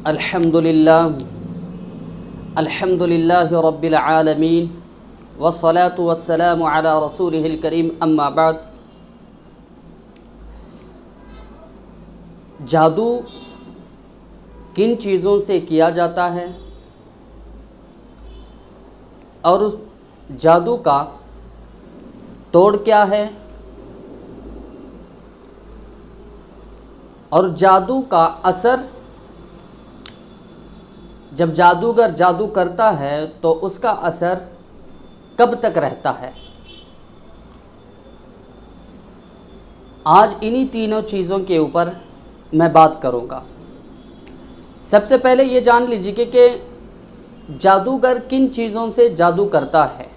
الحمدللہ رب العالمین والصلاة والسلام علی رسولہ الکریم اما بعد۔ جادو کن چیزوں سے کیا جاتا ہے اور اس جادو کا توڑ کیا ہے، اور جادو کا اثر جب جادوگر جادو کرتا ہے تو اس کا اثر کب تک رہتا ہے۔ آج انہی تینوں چیزوں کے اوپر میں بات کروں گا۔ سب سے پہلے یہ جان لیجیے کہ جادوگر کن چیزوں سے جادو کرتا ہے۔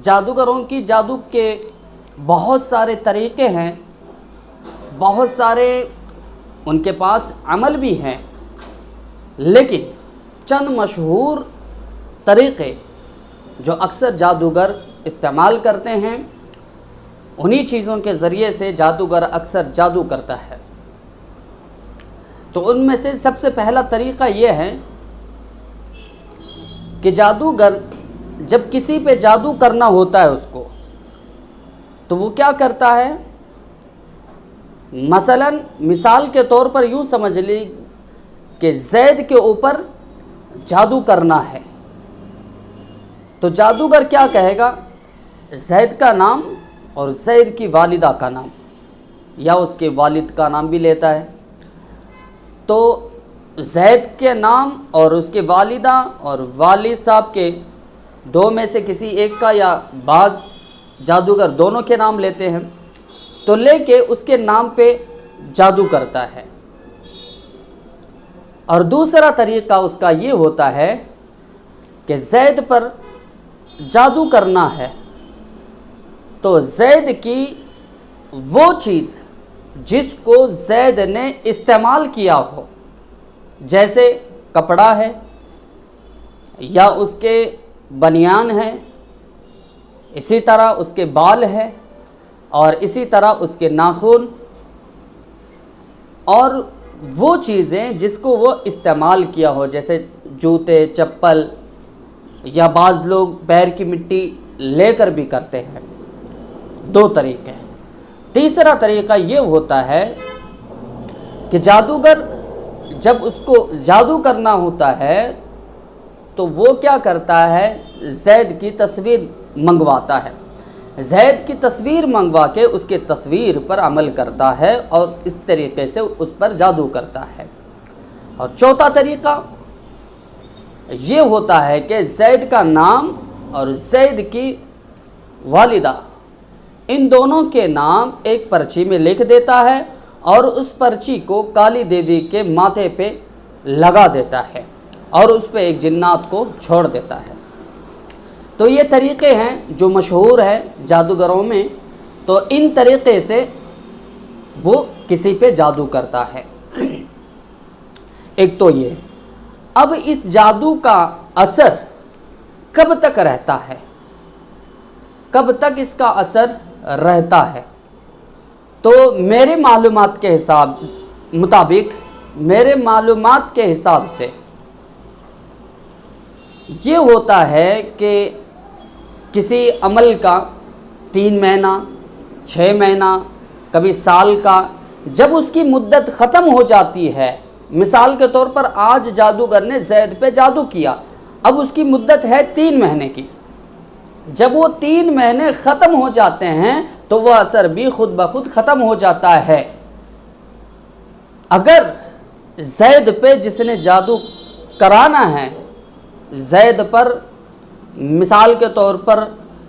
جادوگروں کی جادو کے بہت سارے طریقے ہیں، بہت سارے ان کے پاس عمل بھی ہیں، لیکن چند مشہور طریقے جو اکثر جادوگر استعمال کرتے ہیں، انہی چیزوں کے ذریعے سے جادوگر اکثر جادو کرتا ہے۔ تو ان میں سے سب سے پہلا طریقہ یہ ہے کہ جادوگر جب کسی پہ جادو کرنا ہوتا ہے اس کو، تو وہ کیا کرتا ہے، مثال کے طور پر یوں سمجھ لی کہ زید کے اوپر جادو کرنا ہے، تو جادوگر کیا کہے گا، زید کا نام اور زید کی والدہ کا نام، یا اس کے والد کا نام بھی لیتا ہے۔ تو زید کے نام اور اس کے والدہ اور والد صاحب کے دو میں سے کسی ایک کا، یا بعض جادوگر دونوں کے نام لیتے ہیں، تو لے کے اس کے نام پہ جادو کرتا ہے۔ اور دوسرا طریقہ اس کا یہ ہوتا ہے کہ زید پر جادو کرنا ہے، تو زید کی وہ چیز جس کو زید نے استعمال کیا ہو، جیسے کپڑا ہے، یا اس کے بنیان ہے، اسی طرح اس کے بال ہے، اور اسی طرح اس کے ناخن، اور وہ چیزیں جس کو وہ استعمال کیا ہو، جیسے جوتے، چپل، یا بعض لوگ پیر کی مٹی لے کر بھی کرتے ہیں۔ دو طریقے۔ تیسرا طریقہ یہ ہوتا ہے کہ جادوگر جب اس کو جادو کرنا ہوتا ہے تو وہ کیا کرتا ہے، زید کی تصویر منگواتا ہے، زید کی تصویر منگوا کے اس کے تصویر پر عمل کرتا ہے، اور اس طریقے سے اس پر جادو کرتا ہے۔ اور چوتھا طریقہ یہ ہوتا ہے کہ زید کا نام اور زید کی والدہ، ان دونوں کے نام ایک پرچی میں لکھ دیتا ہے، اور اس پرچی کو کالی دیوی کے ماتھے پہ لگا دیتا ہے، اور اس پہ ایک جنات کو چھوڑ دیتا ہے۔ تو یہ طریقے ہیں جو مشہور ہیں جادوگروں میں، تو ان طریقے سے وہ کسی پہ جادو کرتا ہے۔ ایک تو یہ۔ اب اس جادو کا اثر کب تک رہتا ہے، کب تک اس کا اثر رہتا ہے، تو میرے معلومات کے معلومات کے حساب سے یہ ہوتا ہے کہ کسی عمل کا 3 مہینہ، 6 مہینہ، کبھی سال کا، جب اس کی مدت ختم ہو جاتی ہے، مثال کے طور پر آج جادوگر نے زید پہ جادو کیا، اب اس کی مدت ہے 3 مہینے کی، جب وہ 3 مہینے ختم ہو جاتے ہیں تو وہ اثر بھی خود بخود ختم ہو جاتا ہے۔ اگر زید پہ جس نے جادو کرانا ہے، زید پر مثال کے طور پر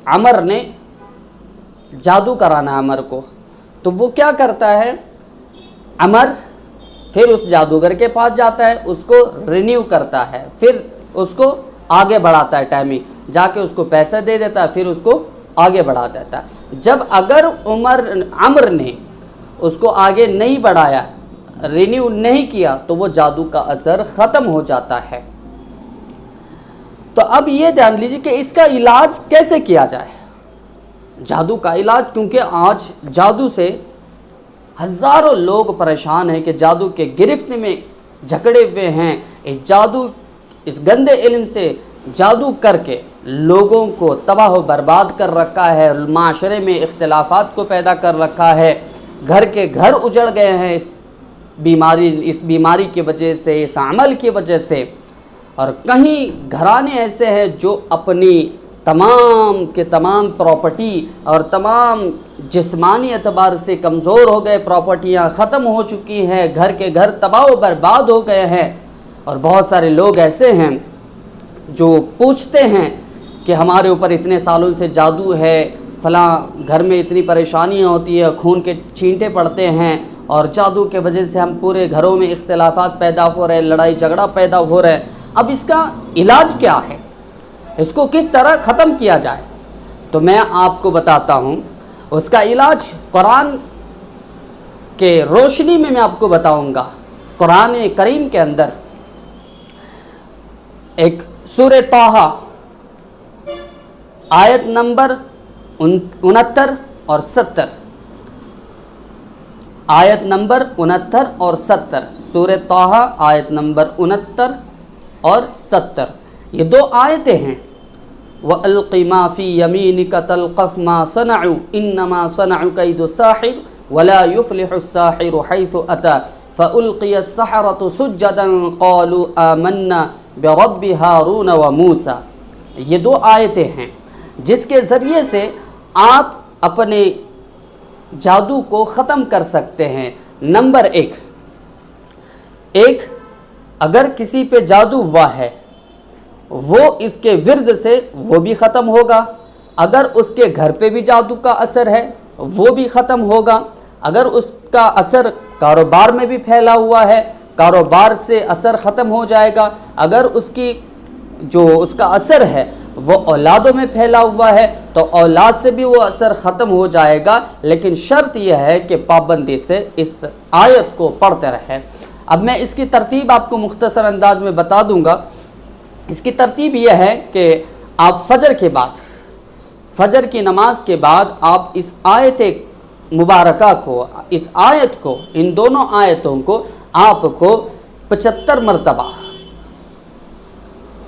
عمر نے جادو کرانا ہے عمر کو، تو وہ کیا کرتا ہے، عمر پھر اس جادوگر کے پاس جاتا ہے، اس کو رینیو کرتا ہے، پھر اس کو آگے بڑھاتا ہے، ٹائمنگ جا کے اس کو پیسے دے دیتا ہے، پھر اس کو آگے بڑھا دیتا ہے۔ جب اگر عمر نے اس کو آگے نہیں بڑھایا، رینیو نہیں کیا، تو وہ جادو کا اثر ختم ہو جاتا ہے۔ تو اب یہ جان لیجیے کہ اس کا علاج کیسے کیا جائے، جادو کا علاج، کیونکہ آج جادو سے ہزاروں لوگ پریشان ہیں کہ جادو کے گرفت میں جکڑے ہوئے ہیں اس جادو، اس گندے علم سے جادو کر کے لوگوں کو تباہ و برباد کر رکھا ہے، معاشرے میں اختلافات کو پیدا کر رکھا ہے، گھر کے گھر اجڑ گئے ہیں اس بیماری کی وجہ سے، اس عمل کی وجہ سے۔ اور کہیں گھرانے ایسے ہیں جو اپنی تمام کے تمام پراپرٹی اور تمام جسمانی اعتبار سے کمزور ہو گئے، پراپرٹیاں ختم ہو چکی ہیں، گھر کے گھر تباہ و برباد ہو گئے ہیں۔ اور بہت سارے لوگ ایسے ہیں جو پوچھتے ہیں کہ ہمارے اوپر اتنے سالوں سے جادو ہے، فلاں گھر میں اتنی پریشانیاں ہوتی ہے، خون کے چھینٹے پڑتے ہیں، اور جادو کے وجہ سے ہم پورے گھروں میں اختلافات پیدا ہو رہے ہیں، لڑائی جھگڑا پیدا ہو رہا ہے۔ اب اس کا علاج کیا ہے؟ اس کو کس طرح ختم کیا جائے؟ تو میں آپ کو بتاتا ہوں اس کا علاج قرآن کے روشنی میں آپ کو بتاؤں گا۔ قرآن کریم کے اندر ایک سورہ طٰہٰ آیت نمبر 69 اور 70، آیت نمبر 69 اور 70، سورہ طٰہٰ آیت نمبر 69 اور 70، یہ دو آیتیں ہیں۔ وَأَلْقِ مَا فِي يَمِينِكَ تَلْقَفْ مَا صَنَعُوا إِنَّمَا صَنَعُوا كَيْدُ السَّاحِرِ وَلَا يُفْلِحُ السَّاحِرُ حَيْثُ أَتَى فَأُلْقِيَ السَّحَرَةُ سُجَّدًا قَالُوا آمَنَّا بِرَبِّ هَارُونَ وَمُوسَى۔ یہ دو آیتیں ہیں جس کے ذریعے سے آپ اپنے جادو کو ختم کر سکتے ہیں۔ نمبر ایک، اگر کسی پہ جادو ہوا ہے وہ اس کے ورد سے وہ بھی ختم ہوگا، اگر اس کے گھر پہ بھی جادو کا اثر ہے وہ بھی ختم ہوگا، اگر اس کا اثر کاروبار میں بھی پھیلا ہوا ہے کاروبار سے اثر ختم ہو جائے گا، اگر اس کی جو اس کا اثر ہے وہ اولادوں میں پھیلا ہوا ہے تو اولاد سے بھی وہ اثر ختم ہو جائے گا، لیکن شرط یہ ہے کہ پابندی سے اس آیت کو پڑھتے رہیں۔ اب میں اس کی ترتیب آپ کو مختصر انداز میں بتا دوں گا۔ اس کی ترتیب یہ ہے کہ آپ فجر کے بعد، فجر کی نماز کے بعد آپ اس آیت مبارکہ کو، اس آیت کو، ان دونوں آیتوں کو آپ کو 75 مرتبہ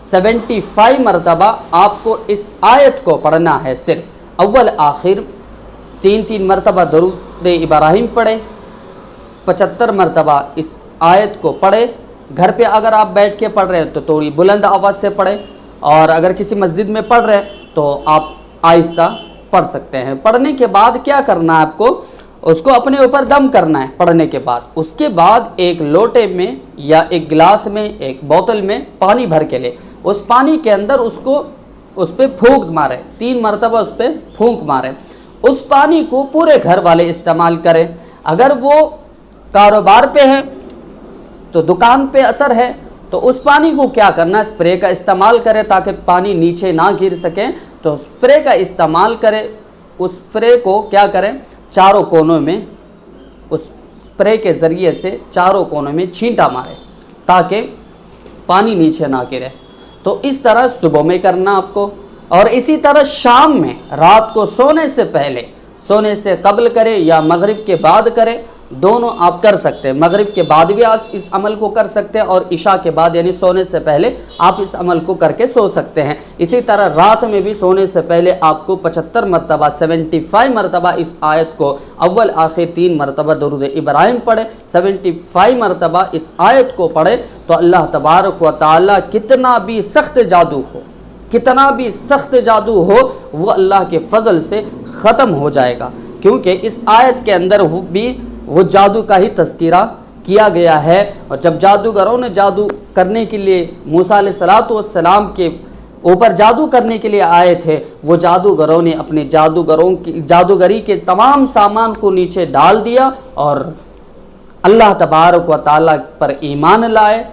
75 مرتبہ آپ کو اس آیت کو پڑھنا ہے۔ صرف اول آخر 3 مرتبہ درود ابراہیم پڑھے، 75 مرتبہ اس آیت کو پڑھے۔ گھر پہ اگر آپ بیٹھ کے پڑھ رہے ہیں تو تھوڑی بلند آواز سے پڑھیں، اور اگر کسی مسجد میں پڑھ رہے ہیں تو آپ آہستہ پڑھ سکتے ہیں۔ پڑھنے کے بعد کیا کرنا ہے آپ کو؟ اس کو اپنے اوپر دم کرنا ہے پڑھنے کے بعد۔ اس کے بعد ایک لوٹے میں یا ایک گلاس میں، ایک بوتل میں پانی بھر کے لے، اس پانی کے اندر اس پہ پھونک مارے، 3 مرتبہ اس پہ پھونک مارے۔ اس پانی کو پورے گھر والے استعمال کریں۔ اگر وہ کاروبار پہ ہے تو دکان پہ اثر ہے تو اس پانی کو کیا کرنا، اسپرے کا استعمال کرے تاکہ پانی نیچے نہ گر سکے، تو اسپرے کا استعمال کرے۔ اس اسپرے کو کیا کریں، چاروں کونوں میں اس اسپرے کے ذریعے سے چاروں کونوں میں چھینٹا مارے تاکہ پانی نیچے نہ گرے۔ تو اس طرح صبح میں کرنا آپ کو، اور اسی طرح شام میں، رات کو سونے سے پہلے، سونے سے قبل کرے یا مغرب کے بعد کرے، دونوں آپ کر سکتے ہیں۔ مغرب کے بعد بھی آپ اس عمل کو کر سکتے ہیں، اور عشاء کے بعد یعنی سونے سے پہلے آپ اس عمل کو کر کے سو سکتے ہیں۔ اسی طرح رات میں بھی سونے سے پہلے آپ کو 75 مرتبہ 75 مرتبہ اس آیت کو اول آخر 3 مرتبہ درود ابراہیم پڑھے، 75 مرتبہ اس آیت کو پڑھے، تو اللہ تبارک و تعالی کتنا بھی سخت جادو ہو، کتنا بھی سخت جادو ہو، وہ اللہ کے فضل سے ختم ہو جائے گا، کیونکہ اس آیت کے اندر بھی وہ جادو کا ہی تذکرہ کیا گیا ہے۔ اور جب جادوگروں نے جادو کرنے کے لیے موسیٰ علیہ السلام کے اوپر جادو کرنے کے لیے آئے تھے، وہ جادوگروں نے اپنے جادوگری کے تمام سامان کو نیچے ڈال دیا اور اللہ تبارک و تعالیٰ پر ایمان لائے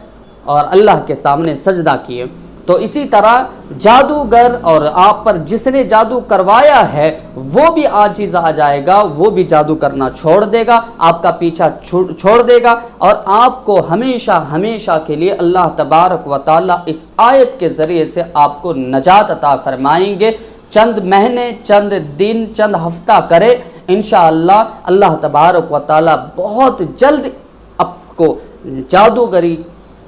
اور اللہ کے سامنے سجدہ کیے۔ تو اسی طرح جادوگر اور آپ پر جس نے جادو کروایا ہے وہ بھی عاجز آ جائے گا، وہ بھی جادو کرنا چھوڑ دے گا، آپ کا پیچھا چھوڑ دے گا، اور آپ کو ہمیشہ ہمیشہ کے لیے اللہ تبارک و تعالیٰ اس آیت کے ذریعے سے آپ کو نجات عطا فرمائیں گے۔ چند مہینے، چند دن، چند ہفتہ کرے، انشاءاللہ اللہ تبارک و تعالیٰ بہت جلد آپ کو جادوگری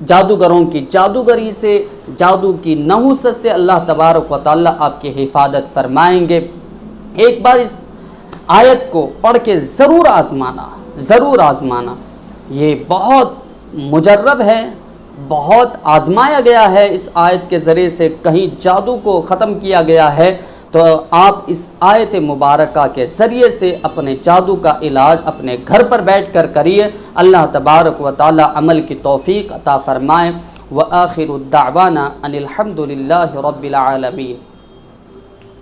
جادوگروں کی جادوگری سے، جادو کی نحوست سے اللہ تبارک و تعالیٰ آپ کی حفاظت فرمائیں گے۔ ایک بار اس آیت کو پڑھ کے ضرور آزمانا، یہ بہت مجرب ہے، بہت آزمایا گیا ہے، اس آیت کے ذریعے سے کہیں جادو کو ختم کیا گیا ہے، تو آپ اس آیت مبارکہ کے ذریعے سے اپنے جادو کا علاج اپنے گھر پر بیٹھ کر کریے۔ اللہ تبارک و تعالی عمل کی توفیق عطا فرمائے۔ وآخر الدعوانا ان الحمد للہ رب العالمین۔